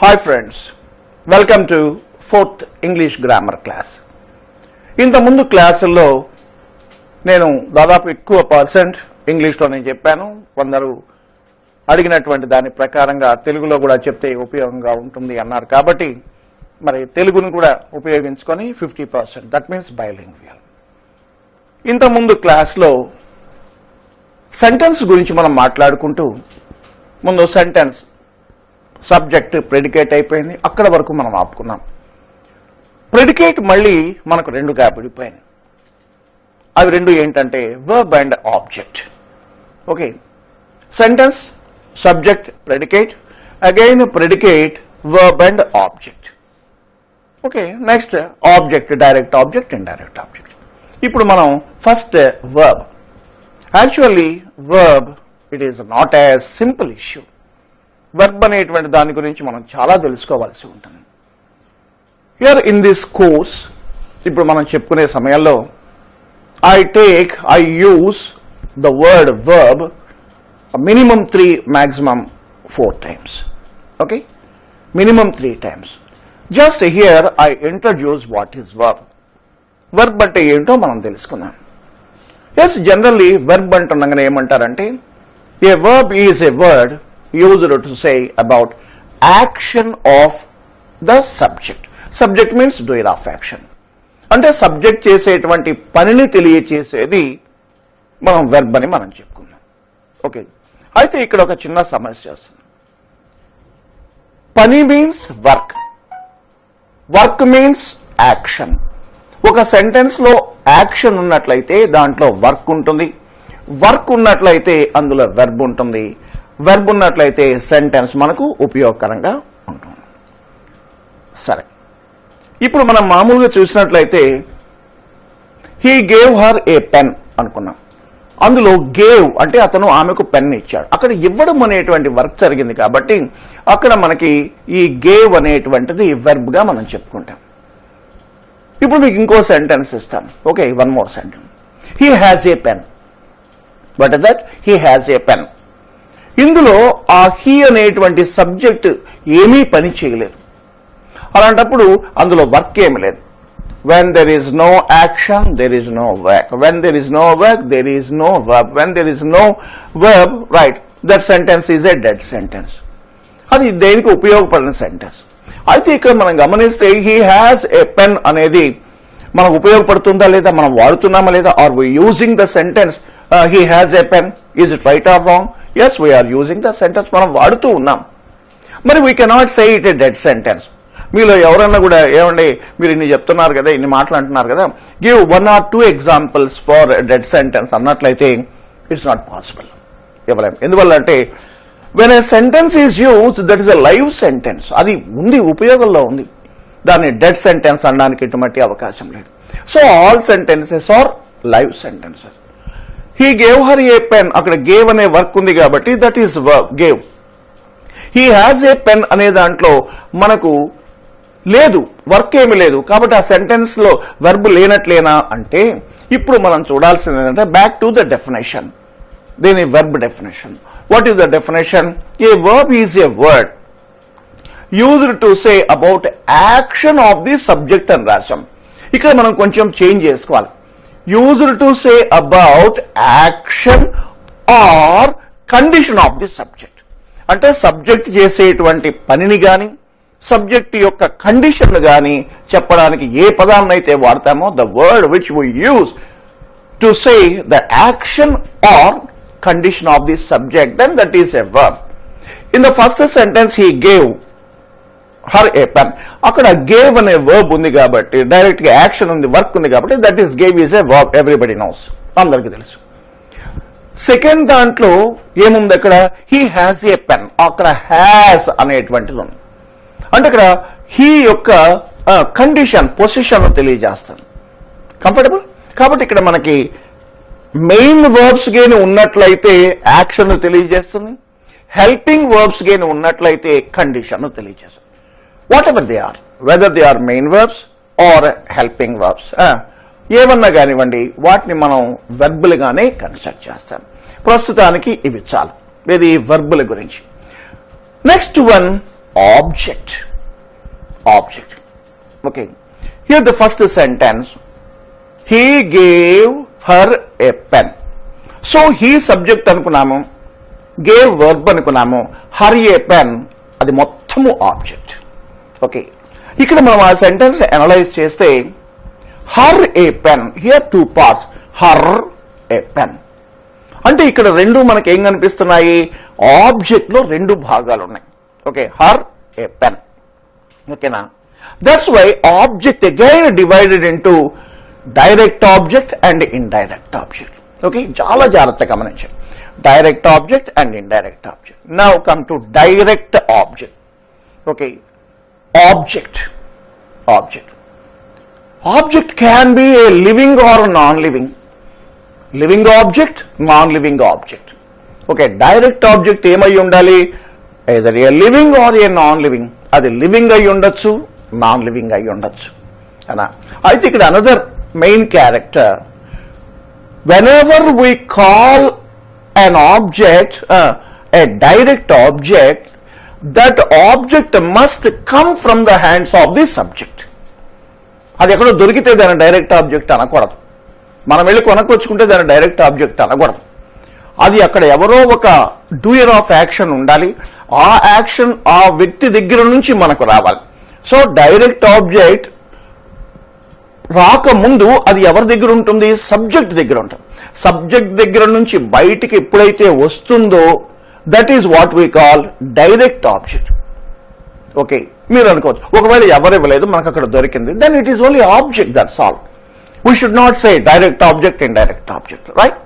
Hi friends, welcome to 4th English grammar class. ఇంత ముందు క్లాసుల్లో నేను దాదాపు ఎక్కువ పర్సెంట్ ఇంగ్లీష్లోనే చెప్పాను. కొందరు అడిగినటువంటి దాని ప్రకారంగా తెలుగులో కూడా చెప్తే ఉపయోగంగా ఉంటుంది అన్నారు. కాబట్టి మరి తెలుగును కూడా ఉపయోగించుకొని 50%, దట్ మీన్స్ బైలింగ్వియల్. ఇంత ముందు క్లాస్లో సెంటెన్స్ గురించి మనం మాట్లాడుకుంటూ ముందు సెంటెన్స్ సబ్జెక్ట్ ప్రెడికేట్ అయిపోయింది, అక్కడ వరకు మనం ఆపుకున్నాం. ప్రెడికేట్ మళ్ళీ మనకు రెండుగా విడిపోయింది. అవి రెండు ఏంటంటే verb and object. Okay, sentence subject predicate, again predicate verb and object. Okay, next object, direct object, indirect object. ఇప్పుడు మనం first verb. Actually verb it is not a simple issue. Verb అనేటువంటి దాని గురించి మనం చాలా తెలుసుకోవాల్సి ఉంటుంది. హియర్ ఇన్ దిస్ కోర్స్ ఇప్పుడు మనం చెప్పుకునే సమయంలో I use the word verb minimum 3, maximum 4 times. Okay, minimum 3 times. Just here I introduce what is verb. Verb అంటే ఏంటో మనం తెలుసుకుందాం. ఎస్, జనరల్లీ వర్బ్ అంటున్నాగానే ఏమంటారంటే a verb is a word used to say about action of the subject. Subject means doer of action. అంటే subject చేసేటువంటి పనిని తెలియచేసేది మనం వెర్బ్ అని మనం చెప్పుకున్నాం. ఓకే, అయితే ఇక్కడ ఒక చిన్న సమస్య వస్తుంది. పని means work, work means action. ఒక సెంటెన్స్ లో యాక్షన్ ఉన్నట్లయితే దాంట్లో వర్క్ ఉంటుంది, వర్క్ ఉన్నట్లయితే అందులో వెర్బ్ ఉంటుంది, వెర్బ్ ఉన్నట్లయితే సెంటెన్స్ మనకు ఉపయోగకరంగా ఉంటుంది. సరే, ఇప్పుడు మనం మామూలుగా చూసినట్లయితే he gave her a pen అనుకున్నాం. అందులో గేవ్ అంటే అతను ఆమెకు పెన్ ఇచ్చాడు. అక్కడ ఇవ్వడం అనేటువంటి వర్క్ జరిగింది కాబట్టి అక్కడ మనకి ఈ గేవ్ అనేటువంటిది వెర్బ్ గా మనం చెప్పుకుంటాం. ఇప్పుడు మీకు ఇంకో సెంటెన్స్ ఇస్తాను. Okay, one more sentence. He has a pen. What is that? He has a pen. ఇందులో ఆ హీ అనేటువంటి సబ్జెక్ట్ ఏమీ పని చేయలేదు. అలాంటప్పుడు అందులో వర్క్ ఏమి లేదు. When there is no action there is no work. When there is no work there is no verb. When there is no verb, right, that sentence is a dead sentence. అది దేనికి ఉపయోగపడిన sentence. అయితే ఇక్కడ మనం గమనిస్తే he has a pen అనేది మనకు ఉపయోగపడుతుందా లేదా, మనం వాడుతున్నామా లేదా, are we using the sentence he has a pen, is it right or wrong? Yes, we are using the sentence, మనం వాడుతూ ఉన్నాం. మరి we cannot say it a dead sentence. మీలో ఎవరన్నా కూడా ఏమండి మీరు ఇన్ని చెప్తున్నారు కదా, ఇన్ని మాటలు అంటున్నారు కదా, give 1 or 2 examples for a dead sentence అన్నట్లయితే it's not possible. ఇవ్వలేం. ఎందువల్ల అంటే when a sentence is used, that is a live sentence. అది ఉంది, ఉపయోగంలో ఉంది. దాన్ని డెడ్ సెంటెన్స్ అనడానికి ఎటువంటి అవకాశం లేదు. So all sentences are live sentences. He gave her a pen, అక్కడ గేవ్ అనే వర్క్ ఉంది కాబట్టి that is verb, gave. He has a pen అనే దాంట్లో మనకు లేదు, వర్క్ ఏమి లేదు, కాబట్టి ఆ సెంటెన్స్ లో వర్బ్ లేనట్లేనా అంటే ఇప్పుడు మనం చూడాల్సింది ఏంటంటే బ్యాక్ టు ద డెఫినేషన్. దీని verb definition. What is the definition? A verb is a word used to say about action of the subject అని రాశాం. ఇక్కడ మనం కొంచెం చేంజ్ చేసుకోవాలి. used to say about action or condition of the subject. అంటే subject చేసేటువంటి పనిని గాని subject యొక్క కండిషన్ గాని చెప్పడానికి ఏ పదాన్ని అయితే వాడతామో the word which we use to say the action or condition of the subject, then that is a verb. In the first sentence he gave her a pen. అక్కడ gave అనే verb ఉంది కాబట్టి direct గా action ఉంది, work ఉంది కాబట్టి that is gave is a verb. Everybody knows, అందరికి తెలుసు. సెకండ్ దాంట్లో ఏముంది, అక్కడ హీ హ్యాజ్ ఏ పెన్. అక్కడ హ్యాస్ అనేటువంటిది ఉంది. అంటే ఇక్కడ హీ యొక్క కండిషన్, పొజిషన్ తెలియజేస్తాను. కంఫర్టబుల్. కాబట్టి ఇక్కడ మనకి మెయిన్ వర్బ్స్ గేని ఉన్నట్లయితే యాక్షన్ తెలియజేస్తుంది, హెల్పింగ్ వర్బ్స్ గేని ఉన్నట్లయితే కండిషన్ తెలియజేస్తుంది. whatever they are, whether they are main verbs or helping verbs, ఏమన్నా కానివ్వండి వాటిని మనం వెర్బులుగానే కన్స్ట్రక్ట్ చేస్తాం. ప్రస్తుతానికి ఇవి చాలు, ఇది వెర్బుల గురించి. Next one object. Okay, here the first sentence, he gave her a pen. So he subject అనుకున్నాము, gave verb అనుకున్నాము, her a pen అది మొత్తము ఆబ్జెక్ట్. ఓకే, ఇక్కడ మనం ఆ సెంటెన్స్ అనలైజ్ చేస్తే her a pen, here two parts, her a pen అంటే ఇక్కడ రెండు మనకి ఏం కనిపిస్తున్నాయి, ఆబ్జెక్ట్ లో రెండు భాగాలు ఉన్నాయి. Okay, her a pen. ఓకేనా, that's why object again divided into direct object and indirect object. Okay, చాలా జాగ్రత్తగా గమనించండి, direct object and indirect object. Now come to direct object. Okay, object can be a living or non-living, living object, non-living object. Okay, direct object ఏమై ఉండాలి, either a living or a non-living. అది living అయి ఉండొచ్చు, non living అయి ఉండొచ్చు అనా. అయితే ఇక్కడ another main character, whenever we call an object a direct object, that object must come from the hands of the subject. అది ఎక్కడో దొరికితే దాని డైరెక్ట్ ఆబ్జెక్ట్ అనకూడదు, మనం వెళ్ళి కొనుక్కొచ్చుకుంటే దాని డైరెక్ట్ ఆబ్జెక్ట్ అనకూడదు. అది అక్కడ ఎవరో ఒక డూయర్ ఆఫ్ యాక్షన్ ఉండాలి, ఆ యాక్షన్ ఆ వ్యక్తి దగ్గర నుంచి మనకు రావాలి. సో డైరెక్ట్ ఆబ్జెక్ట్ రాకముందు అది ఎవరి దగ్గర ఉంటుంది, సబ్జెక్ట్ దగ్గర ఉంటుంది. సబ్జెక్ట్ దగ్గర నుంచి బయటికి ఎప్పుడైతే వస్తుందో that is what we call direct object. Okay, మీరు అనుకోవచ్చు ఒకవేళ ఎవరు ఇవ్వలేదు మనకు అక్కడ దొరికింది, then it is only object, that's all. We should not say direct object and direct object, right?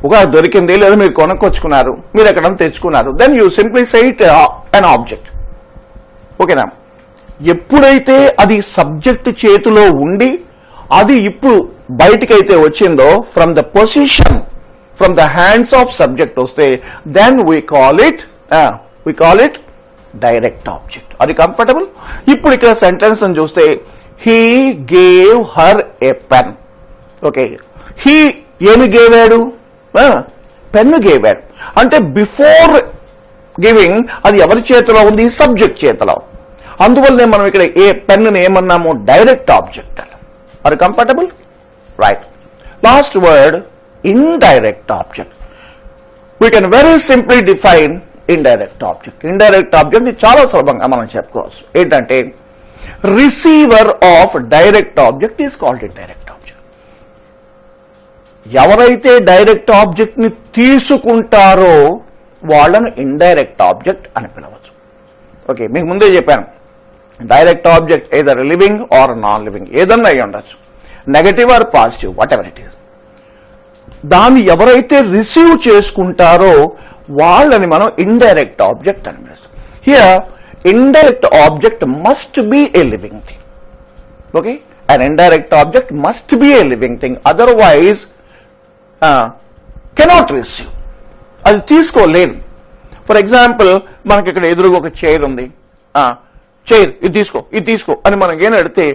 ఒక దొరికింది లేదా మీరు కొనుక్కొచ్చుకున్నారు, మీరు ఎక్కడ తెచ్చుకున్నారు, then you simply say it an object. ఓకేనా, ఎప్పుడైతే అది సబ్జెక్ట్ చేతిలో ఉండి అది ఇప్పుడు బయటికైతే వచ్చిందో, from the position, from the hands of subject వస్తే, then we call it direct object. అది కంఫర్టబుల్. ఇప్పుడు ఇక్కడ సెంటెన్స్ చూస్తే, he gave her a pen. Okay, he ఏమి గేవాడు, పెన్ను గేవాడు. అంటే బిఫోర్ గివింగ్ అది ఎవరి చేతిలో ఉంది, సబ్జెక్ట్ చేతిలో. అందువల్లనే మనం ఇక్కడ ఏ పెన్ను ఏమన్నాము, direct object. Are comfortable, right? Last word, indirect object. We can very simply define indirect object. Indirect object చాలా సులభంగా మనం చెప్పుకోవచ్చు. ఏంటంటే, receiver of direct object is called indirect object. ఎవరైతే డైరెక్ట్ ఆబ్జెక్ట్ ని తీసుకుంటారో వాళ్ళను ఇండైరెక్ట్ ఆబ్జెక్ట్ అని పిలవచ్చు. ఓకే, మీకు ముందే చెప్పాను, direct object either living or non living ఏదన్నా అయి ఉండొచ్చు, negative or positive, whatever it is. దాన్ని ఎవరైతే రిసీవ్ చేసుకుంటారో వాళ్ళని మనం ఇండైరెక్ట్ ఆబ్జెక్ట్ అని పిలుస్తాం. Here indirect object must be A living thing. Okay, an indirect object must be a living thing, otherwise cannot receive. అది తీసుకోలేదు. ఫర్ ఎగ్జాంపుల్, మనకి ఇక్కడ ఎదురుగా ఒక చైర్ ఉంది, చైర్ ఇది తీసుకో అని మనం ఏం అడిగితే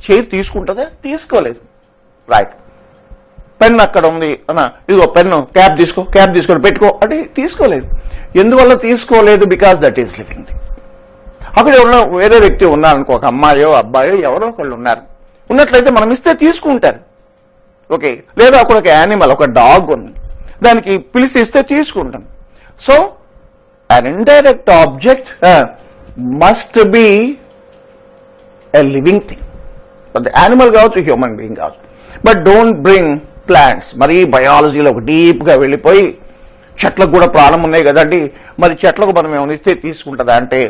చైర్ తీసుకుంటుందా, తీసుకోలేదు, రైట్? పెన్ అక్కడ ఉంది అన్న, ఇదిగో పెన్ను, క్యాప్ తీసుకొని పెట్టుకో అంటే తీసుకోలేదు. ఎందువల్ల తీసుకోలేదు? Because that is living thing. అక్కడ ఎవరో వేరే వ్యక్తి ఉన్నారనుకో, ఒక అమ్మాయో అబ్బాయో ఎవరో ఒకళ్ళు ఉన్నారు, ఉన్నట్లయితే మనం ఇస్తే తీసుకుంటారు. ఓకే, లేదా అక్కడ ఒక యానిమల్, ఒక డాగ్ ఉంది, దానికి పిలిచి ఇస్తే తీసుకుంటాం. So an indirect object must be a living thing. The animal కావచ్చు, హ్యూమన్ బీయింగ్ కావచ్చు. But don't bring plants. మరి బయాలజీలో ఒక డీప్గా వెళ్ళిపోయి చెట్లకు కూడా ప్రాణం ఉన్నాయి కదండి, మరి చెట్లకు మనం ఏమైనా ఇస్తే తీసుకుంటుందా అంటే,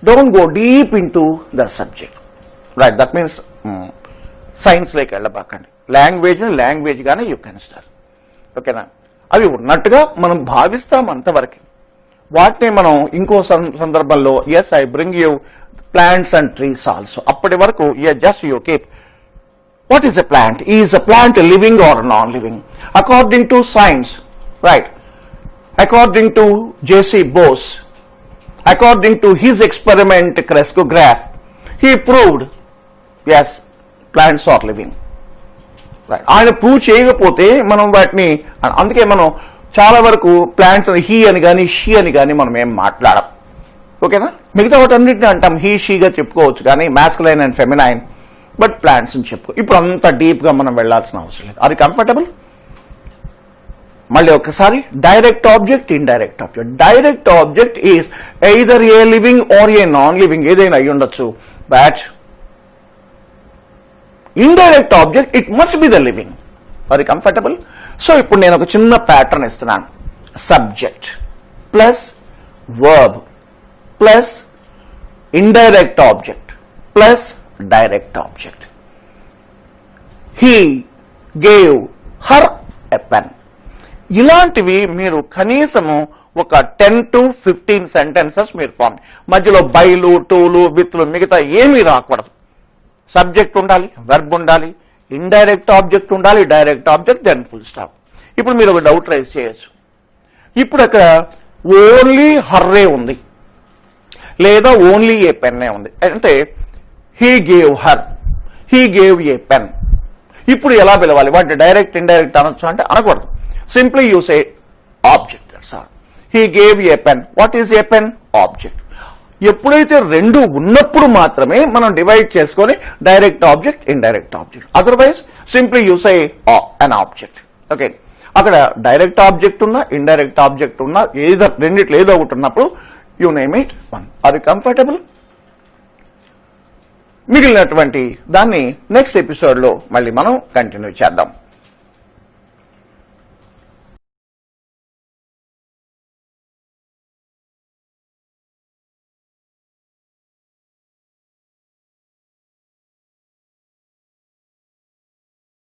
don't go deep into the subject, right? That means సైన్స్లోకి వెళ్ళబాకండి. లాంగ్వేజ్ గానే యూ కెన్ స్టార్ట్. ఓకేనా, అవి ఉన్నట్టుగా మనం భావిస్తాం అంతవరకు. వాటిని మనం ఇంకో సందర్భంలో, as I bring you plants and trees also. అప్పటి వరకు just you keep what is a plant? Is a plant living or non-living? According to science, right? According to J.C. Bose, according to his experiment crescograph, he proved yes, plants are living. Right? ఆయన prove చేయకపోతే మనం వాటిని, అందుకే మనం చాలా వరకు plants అని he అని కానీ షీ అని కానీ మనం ఏం మాట్లాడం. ఓకేనా? మిగతా వాటన్నిటిని అంటాం హీ షీగా చెప్పుకోవచ్చు, కానీ masculine and feminine, but plants అని చెప్పుకో. ఇప్పుడు అంత డీప్ గా మనం వెళ్లాల్సిన అవసరం లేదు. అది కంఫర్టబుల్. మళ్ళీ ఒకసారి direct object, indirect object. Direct object is either a living or a non living, ఏదైనా అయి ఉండొచ్చు. But indirect object it must be the living. అది కంఫర్టబుల్. సో ఇప్పుడు నేను ఒక చిన్న ప్యాటర్న్ ఇస్తున్నాను. Subject plus verb plus indirect object plus direct object. He gave her a pen. ఇలాంటివి మీరు కనీసము ఒక 10 to 15 సెంటెన్సెస్ మీరు ఫామ్. మధ్యలో బైలు, టూలు, విత్లు మిగతా ఏమీ రాకూడదు. సబ్జెక్ట్ ఉండాలి, వెర్బ్ ఉండాలి, ఇండైరెక్ట్ ఆబ్జెక్ట్ ఉండాలి, direct object, then full stop. ఇప్పుడు మీరు ఒక డౌట్ రైజ్ చేయొచ్చు. ఇప్పుడు అక్కడ ఓన్లీ హర్రే ఉంది లేదా ఓన్లీ ఏ పెన్నే ఉంది అంటే he gave her, he gave a pen. ఇప్పుడు ఎలా పిలవాలి? వాటి డైరెక్ట్ ఇండైరెక్ట్ అనొచ్చు అంటే అనకూడదు. Simply use A object. He gave a pen. What is a pen? Object. ఎప్పుడైతే రెండు ఉన్నప్పుడు మాత్రమే మనం డివైడ్ చేసుకొని direct object, indirect object. Otherwise simply use A an object. Okay, అక్కడ డైరెక్ట్ ఆబ్జెక్ట్ ఉన్నా ఇండైరెక్ట్ ఆబ్జెక్ట్ ఉన్నా రెండిట్లో ఏదో ఒకటి ఉన్నప్పుడు యూ నేమ్ ఇట్ వన్. అది కంఫర్టబుల్. మిగిలినటువంటి దాన్ని నెక్స్ట్ ఎపిసోడ్ లో మళ్ళీ మనం కంటిన్యూ చేద్దాం.